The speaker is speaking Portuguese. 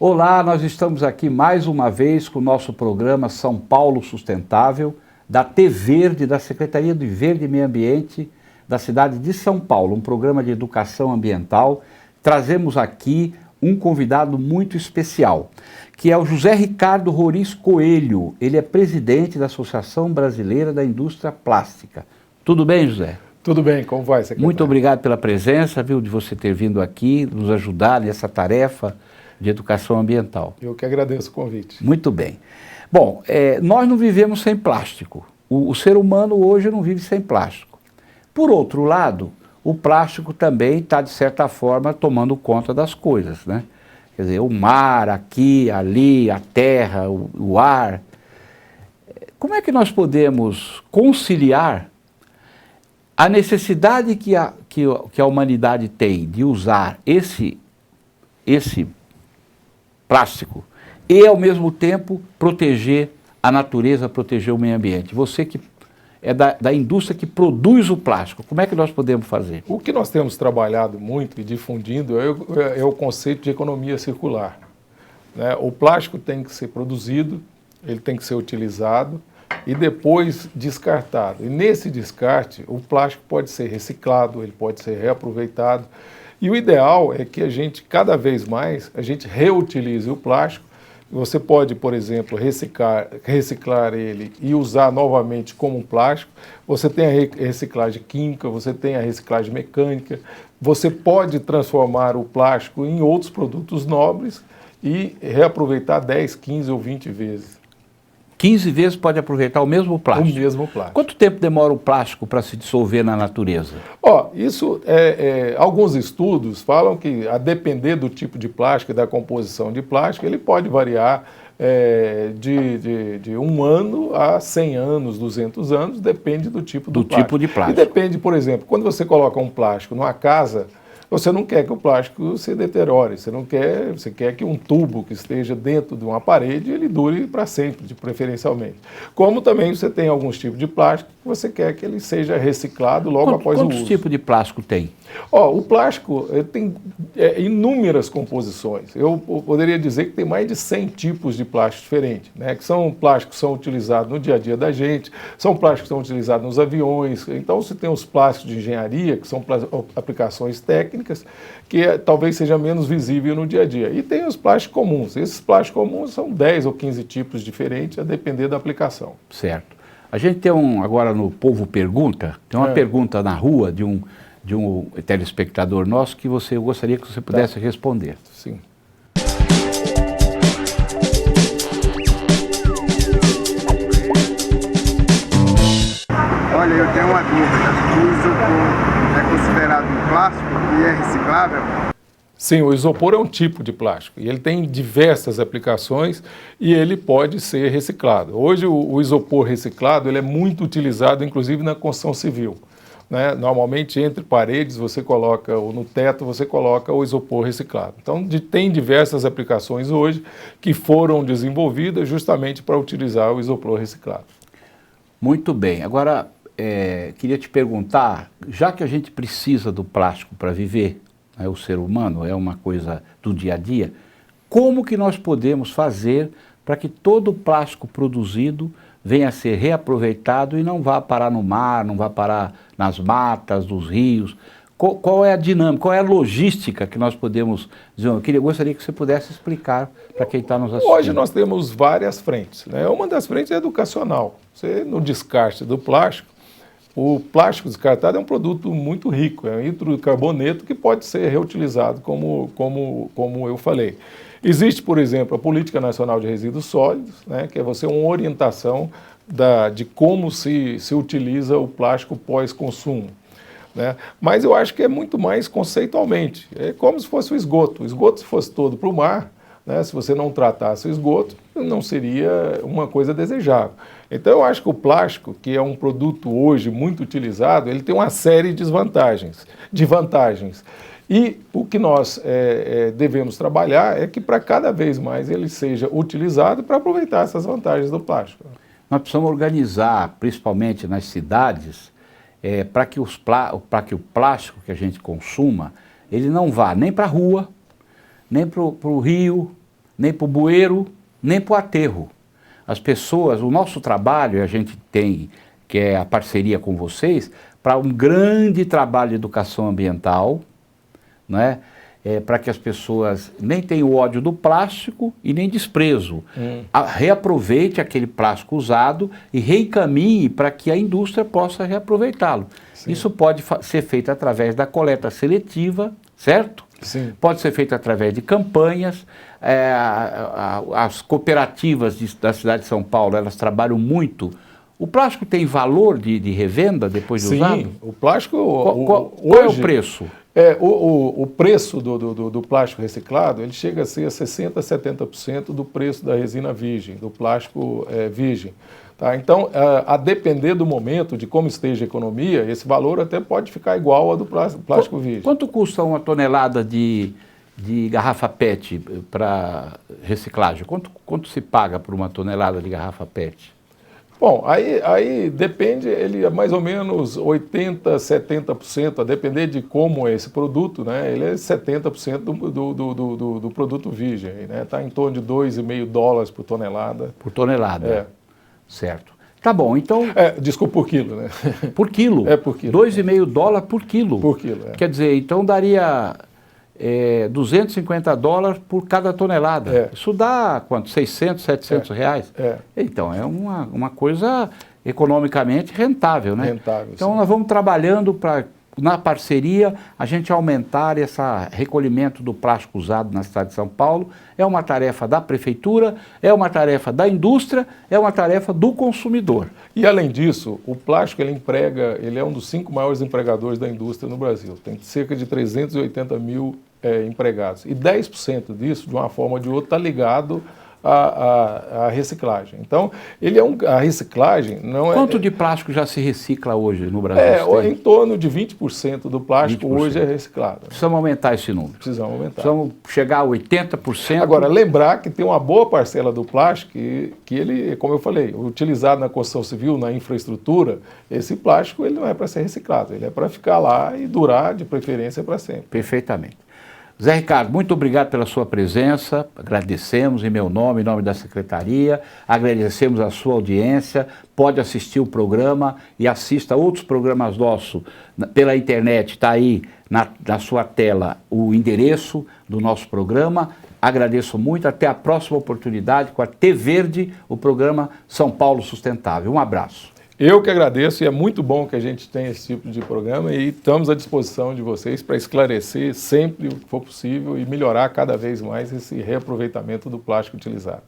Olá, nós estamos aqui mais uma vez com o nosso programa São Paulo Sustentável, da T-Verde, da Secretaria de Verde e Meio Ambiente da cidade de São Paulo, um programa de educação ambiental. Trazemos aqui um convidado muito especial, que é o José Ricardo Roriz Coelho. Ele é presidente da Associação Brasileira da Indústria Plástica. Tudo bem, José? Tudo bem, como vai, secretário? Muito obrigado pela presença, viu, de você ter vindo aqui, nos ajudar nessa tarefa de educação ambiental. Eu que agradeço o convite. Muito bem. Bom, nós não vivemos sem plástico. O ser humano hoje não vive sem plástico. Por outro lado, o plástico também está, de certa forma, tomando conta das coisas, né? Quer dizer, o mar, aqui, ali, a terra, o ar. Como é que nós podemos conciliar a necessidade que a humanidade tem de usar esse plástico e, ao mesmo tempo, proteger a natureza, proteger o meio ambiente? Você que é da indústria que produz o plástico, como é que nós podemos fazer? O que nós temos trabalhado muito e difundindo é o conceito de economia circular, né? O plástico tem que ser produzido, ele tem que ser utilizado e depois descartado. E nesse descarte, o plástico pode ser reciclado, ele pode ser reaproveitado. E o ideal é que a gente, cada vez mais, a gente reutilize o plástico. Você pode, por exemplo, reciclar ele e usar novamente como um plástico. Você tem a reciclagem química, você tem a reciclagem mecânica. Você pode transformar o plástico em outros produtos nobres e reaproveitar 10, 15 ou 20 vezes. 15 vezes pode aproveitar o mesmo plástico? O mesmo plástico. Quanto tempo demora o plástico para se dissolver na natureza? Isso, alguns estudos falam que, a depender do tipo de plástico e da composição de plástico, ele pode variar de 1 ano a 100 anos, 200 anos, depende do tipo do plástico. Tipo de plástico. E depende, por exemplo, quando você coloca um plástico numa casa, você não quer que o plástico se deteriore, você quer que um tubo que esteja dentro de uma parede, ele dure para sempre, preferencialmente. Como também você tem alguns tipos de plástico que você quer que ele seja reciclado logo após o uso. Quantos tipos de plástico tem? O plástico tem inúmeras composições. Eu poderia dizer que tem mais de 100 tipos de plástico diferentes, né? Que são plásticos que são utilizados no dia a dia da gente, são plásticos que são utilizados nos aviões. Então você tem os plásticos de engenharia, que são aplicações técnicas, que talvez seja menos visível no dia a dia. E tem os plásticos comuns. Esses plásticos comuns são 10 ou 15 tipos diferentes, a depender da aplicação. Certo. A gente tem agora no Povo Pergunta, tem uma pergunta na rua de um telespectador nosso que eu gostaria que você pudesse responder. Sim. Olha, eu tenho uma dúvida. O isopor é considerado um plástico e é reciclável? Sim, o isopor é um tipo de plástico e ele tem diversas aplicações e ele pode ser reciclado. Hoje o isopor reciclado ele é muito utilizado, inclusive na construção civil, né? Normalmente entre paredes você coloca, ou no teto você coloca o isopor reciclado. Então tem diversas aplicações hoje que foram desenvolvidas justamente para utilizar o isopor reciclado. Muito bem. Agora, queria te perguntar, já que a gente precisa do plástico para viver, o ser humano é uma coisa do dia a dia, como que nós podemos fazer para que todo o plástico produzido venha a ser reaproveitado e não vá parar no mar, não vá parar nas matas, nos rios? Qual é a dinâmica, qual é a logística que nós podemos dizer? Eu gostaria que você pudesse explicar para quem está nos assistindo. Hoje nós temos várias frentes, né? Uma das frentes é educacional. No descarte do plástico, o plástico descartado é um produto muito rico, é um hidrocarboneto que pode ser reutilizado, como eu falei. Existe, por exemplo, a Política Nacional de Resíduos Sólidos, né, que é uma orientação de como se utiliza o plástico pós-consumo, né? Mas eu acho que é muito mais conceitualmente, é como se fosse o esgoto. O esgoto, se fosse todo para o mar, né, se você não tratasse o esgoto, não seria uma coisa desejável. Então eu acho que o plástico, que é um produto hoje muito utilizado, ele tem uma série de vantagens. E o que nós devemos trabalhar é que para cada vez mais ele seja utilizado para aproveitar essas vantagens do plástico. Nós precisamos organizar, principalmente nas cidades, para que o plástico que a gente consuma, ele não vá nem para a rua, nem para o rio, nem para o bueiro, nem para o aterro. As pessoas, o nosso trabalho, a gente tem, que é a parceria com vocês, para um grande trabalho de educação ambiental, né? Para que as pessoas nem tenham ódio do plástico e nem desprezo. Reaproveite aquele plástico usado e reencaminhe para que a indústria possa reaproveitá-lo. Sim. Isso pode ser feito através da coleta seletiva, certo? Sim. Pode ser feito através de campanhas. As cooperativas da cidade de São Paulo, elas trabalham muito. O plástico tem valor de revenda depois de usado? Sim, o plástico... Qual hoje, é o preço? O preço do plástico reciclado, ele chega a ser 60% a 70% do preço da resina virgem, do plástico virgem. Tá? Então, a depender do momento, de como esteja a economia, esse valor até pode ficar igual ao do plástico virgem. Quanto custa uma tonelada de garrafa PET para reciclagem? Quanto se paga por uma tonelada de garrafa PET? Bom, aí depende, ele é mais ou menos 80%, 70%, a depender de como é esse produto, né? Ele é 70% do produto virgem, né? Está em torno de $2,5 por tonelada. Por tonelada? É. Certo. Tá bom, então... Desculpa, por quilo, né? Por quilo? Por quilo. $2,5 por quilo? Por quilo, Quer dizer, então daria $250 por cada tonelada. Isso dá quanto? 600, 700 reais? Então, é uma coisa economicamente rentável, né? Rentável, então, sim. nós vamos trabalhando para, na parceria, a gente aumentar esse recolhimento do plástico usado na cidade de São Paulo. É uma tarefa da prefeitura, é uma tarefa da indústria, é uma tarefa do consumidor. E além disso, o plástico ele é um dos 5 maiores empregadores da indústria no Brasil. Tem cerca de 380 mil empregados. E 10% disso, de uma forma ou de outra, está ligado à reciclagem. Então, a reciclagem não é... Quanto de plástico já se recicla hoje no Brasil? Em torno de 20% do plástico 20%. Hoje é reciclado. Precisamos aumentar esse número. Precisamos aumentar. Precisamos chegar a 80%. Agora, lembrar que tem uma boa parcela do plástico que ele, como eu falei, utilizado na construção civil, na infraestrutura, esse plástico ele não é para ser reciclado, ele é para ficar lá e durar, de preferência, para sempre. Perfeitamente. Zé Ricardo, muito obrigado pela sua presença, agradecemos em meu nome, em nome da Secretaria, agradecemos a sua audiência, pode assistir o programa e assista outros programas nossos pela internet, está aí na sua tela o endereço do nosso programa. Agradeço muito, até a próxima oportunidade com a T Verde, o programa São Paulo Sustentável. Um abraço. Eu que agradeço e é muito bom que a gente tenha esse tipo de programa e estamos à disposição de vocês para esclarecer sempre o que for possível e melhorar cada vez mais esse reaproveitamento do plástico utilizado.